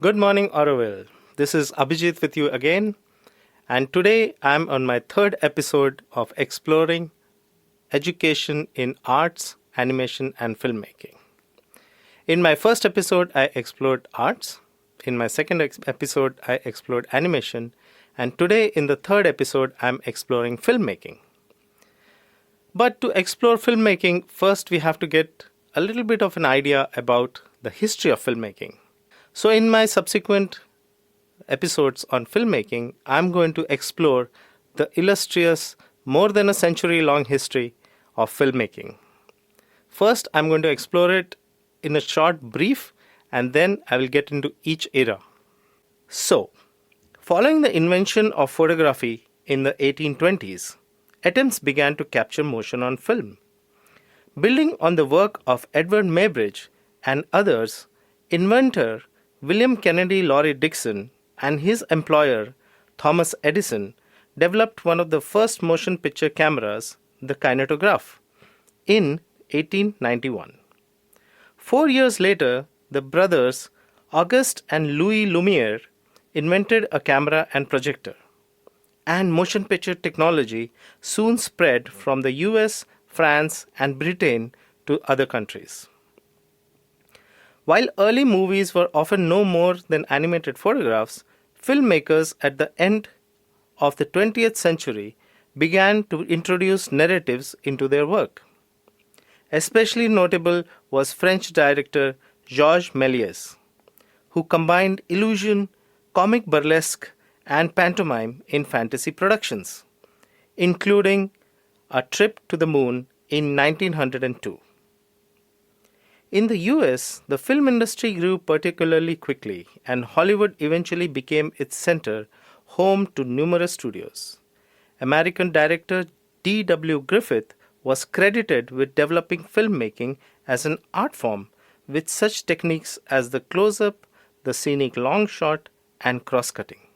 Good morning, Auroville. This is Abhijit with you again, and today I'm on my third episode of exploring education in arts, animation, and filmmaking. In my first episode, I explored arts. In my second episode, I explored animation, and today, in the third episode, I'm exploring filmmaking. But to explore filmmaking, first we have to get a little bit of an idea about the history of filmmaking. So, in my subsequent episodes on filmmaking, I'm going to explore the illustrious, more than a century long history of filmmaking. First, I'm going to explore it in a short brief, and then I will get into each era. So, following the invention of photography in the 1820s, attempts began to capture motion on film. Building on the work of Edward Muybridge and others, inventor William Kennedy Laurie Dixon and his employer Thomas Edison developed one of the first motion picture cameras, the kinetograph, in 1891. 4 years later, the brothers Auguste and Louis Lumiere invented a camera and projector, and motion picture technology soon spread from the US, France, and Britain to other countries. While early movies were often no more than animated photographs, filmmakers at the end of the 20th century began to introduce narratives into their work. Especially notable was French director Georges Méliès, who combined illusion, comic burlesque, and pantomime in fantasy productions, including A Trip to the Moon in 1902. In the US, the film industry grew particularly quickly, and Hollywood eventually became its center, home to numerous studios. American director D.W. Griffith was credited with developing filmmaking as an art form with such techniques as the close-up, the scenic long shot, and cross-cutting.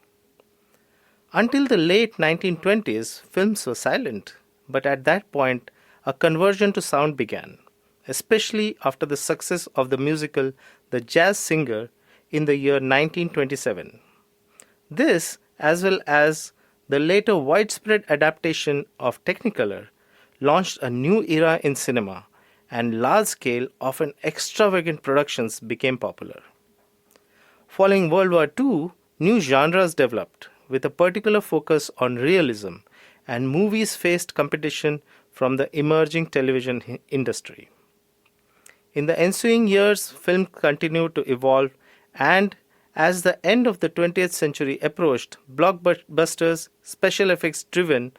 Until the late 1920s, films were silent, but at that point, a conversion to sound began, especially after the success of the musical The Jazz Singer in the year 1927. This, as well as the later widespread adaptation of Technicolor, launched a new era in cinema, and large-scale, often extravagant productions became popular. Following World War II, new genres developed, with a particular focus on realism, and movies faced competition from the emerging television industry. In the ensuing years, film continued to evolve, and as the end of the 20th century approached, blockbusters, special effects driven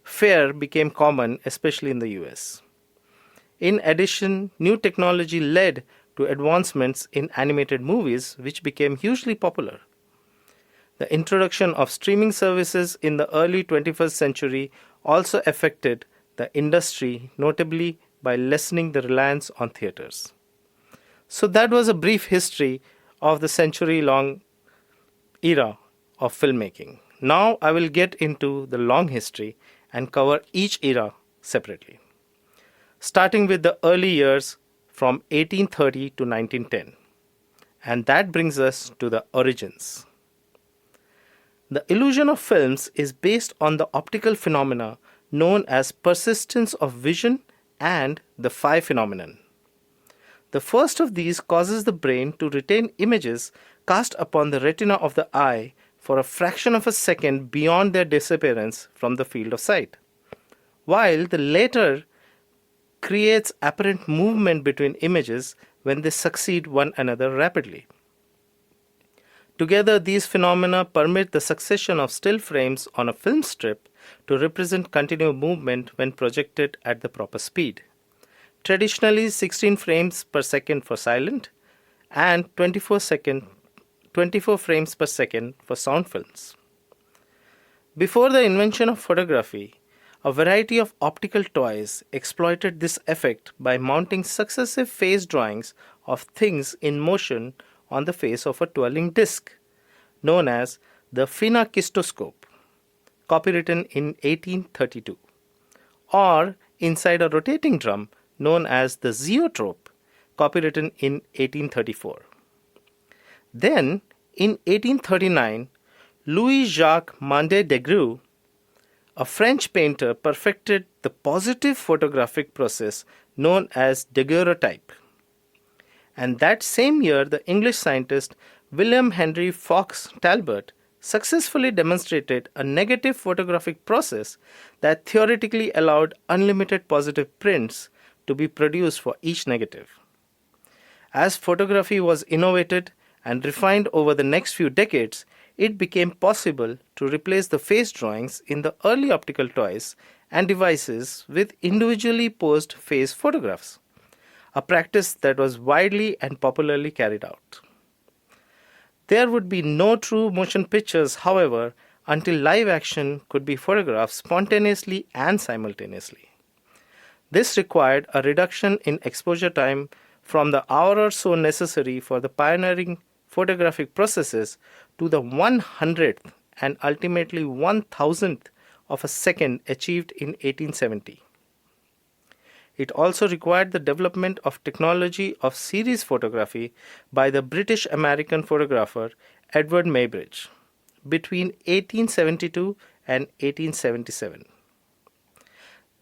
fare became common, especially in the US. In addition, new technology led to advancements in animated movies, which became hugely popular. The introduction of streaming services in the early 21st century also affected the industry, notably by lessening the reliance on theaters. So that was a brief history of the century-long era of filmmaking. Now I will get into the long history and cover each era separately, starting with the early years from 1830 to 1910. And that brings us to the origins. The illusion of films is based on the optical phenomena known as persistence of vision and the phi phenomenon. The first of these causes the brain to retain images cast upon the retina of the eye for a fraction of a second beyond their disappearance from the field of sight, while the latter creates apparent movement between images when they succeed one another rapidly. Together, these phenomena permit the succession of still frames on a film strip to represent continuous movement when projected at the proper speed. Traditionally 16 frames per second for silent and 24 frames per second for sound films. Before the invention of photography, a variety of optical toys exploited this effect by mounting successive phase drawings of things in motion on the face of a twirling disc, known as the phenakistoscope, copywritten in 1832, or inside a rotating drum known as the zeotrope, copywritten in 1834. Then, In 1839, Louis-Jacques Mandé-Degreux, a French painter, perfected the positive photographic process known as daguerreotype. And that same year, the English scientist William Henry Fox Talbot successfully demonstrated a negative photographic process that theoretically allowed unlimited positive prints to be produced for each negative. As photography was innovated and refined over the next few decades, it became possible to replace the face drawings in the early optical toys and devices with individually posed face photographs, a practice that was widely and popularly carried out. There would be no true motion pictures, however, until live action could be photographed spontaneously and simultaneously. This required a reduction in exposure time from the hour or so necessary for the pioneering photographic processes to the 100th and ultimately 1000th of a second achieved in 1870. It also required the development of technology of series photography by the British-American photographer Edward Muybridge between 1872 and 1877.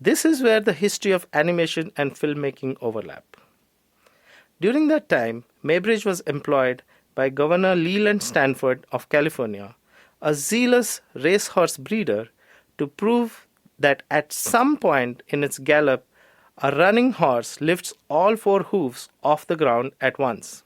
This is where the history of animation and filmmaking overlap. During that time, Muybridge was employed by Governor Leland Stanford of California, a zealous racehorse breeder, to prove that at some point in its gallop, a running horse lifts all four hooves off the ground at once.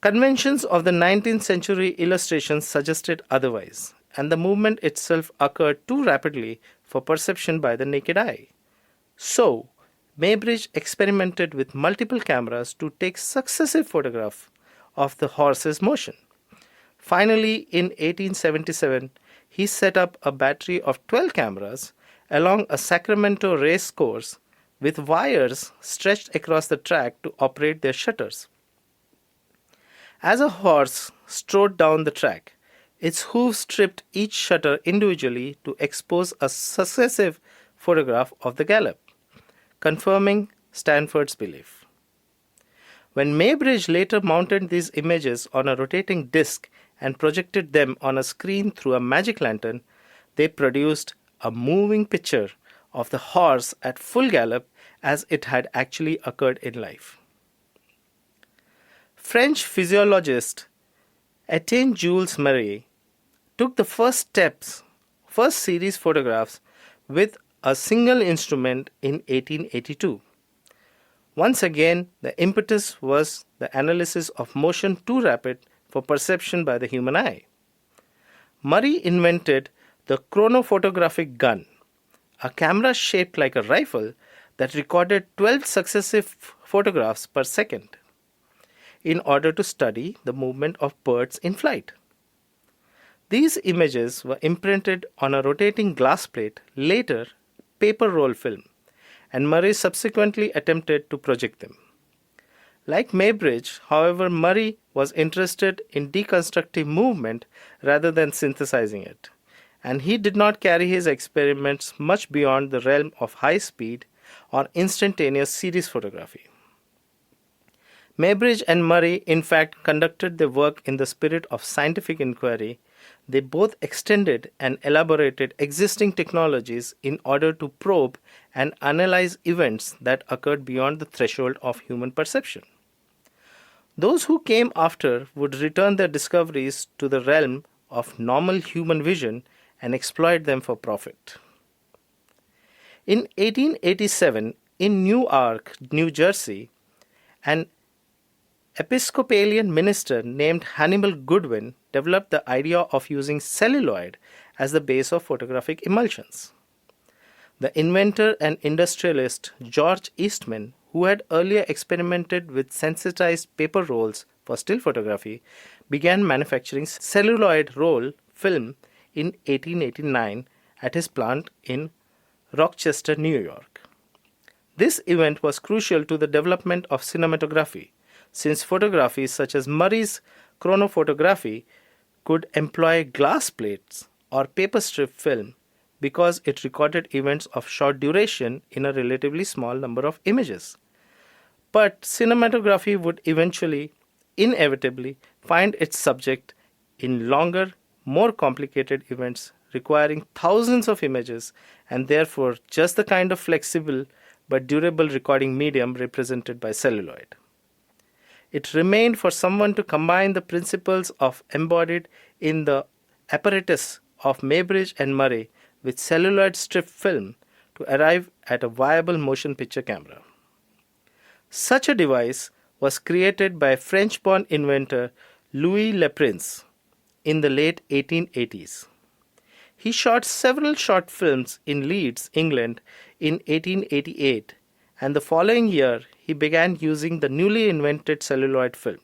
Conventions of the 19th century illustrations suggested otherwise, and the movement itself occurred too rapidly for perception by the naked eye. So, Muybridge experimented with multiple cameras to take successive photographs of the horse's motion. Finally, in 1877, he set up a battery of 12 cameras along a Sacramento race course with wires stretched across the track to operate their shutters. As a horse strode down the track, its hooves stripped each shutter individually to expose a successive photograph of the gallop, confirming Stanford's belief. When Muybridge later mounted these images on a rotating disc and projected them on a screen through a magic lantern, they produced a moving picture of the horse at full gallop as it had actually occurred in life. French physiologist Etienne Jules Marie took the first series photographs with a single instrument in 1882. Once again, the impetus was the analysis of motion too rapid for perception by the human eye. Murray invented the chronophotographic gun, a camera shaped like a rifle that recorded 12 successive photographs per second in order to study the movement of birds in flight. These images were imprinted on a rotating glass plate, later paper roll film, and Murray subsequently attempted to project them. Like Muybridge, however, Murray was interested in deconstructive movement rather than synthesizing it, and he did not carry his experiments much beyond the realm of high-speed or instantaneous series photography. Muybridge and Murray, in fact, conducted their work in the spirit of scientific inquiry. They both extended and elaborated existing technologies in order to probe and analyze events that occurred beyond the threshold of human perception. Those who came after would return their discoveries to the realm of normal human vision and exploit them for profit. In 1887, in Newark, New Jersey, an Episcopalian minister named Hannibal Goodwin developed the idea of using celluloid as the base of photographic emulsions. The inventor and industrialist George Eastman, who had earlier experimented with sensitized paper rolls for still photography, began manufacturing celluloid roll film in 1889 at his plant in Rochester, New York. This event was crucial to the development of cinematography, since photography such as Murray's chronophotography could employ glass plates or paper strip film because it recorded events of short duration in a relatively small number of images. But cinematography would eventually inevitably find its subject in longer, more complicated events requiring thousands of images and therefore just the kind of flexible but durable recording medium represented by celluloid. It remained for someone to combine the principles of embodied in the apparatus of Maybridge and Murray with celluloid strip film to arrive at a viable motion picture camera. Such a device was created by French-born inventor Louis Le Prince in the late 1880s. He shot several short films in Leeds, England in 1888, and the following year he began using the newly invented celluloid film.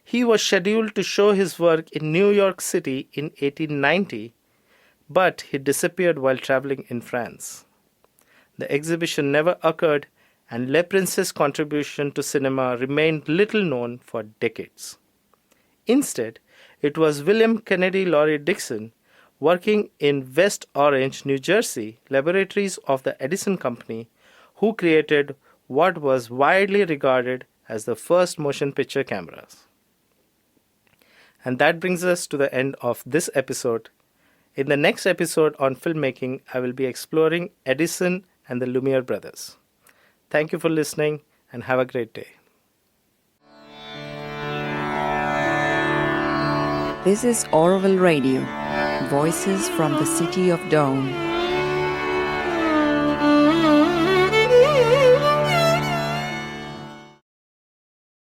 He was scheduled to show his work in New York City in 1890, but he disappeared while traveling in France. The exhibition never occurred, and Le Prince's contribution to cinema remained little known for decades. Instead, it was William Kennedy Laurie Dixon, working in West Orange, New Jersey, laboratories of the Edison Company, who created what was widely regarded as the first motion picture cameras. And that brings us to the end of this episode. In the next episode on filmmaking, I will be exploring Edison and the Lumiere brothers. Thank you for listening and have a great day. This is Auroville Radio, voices from the city of dawn.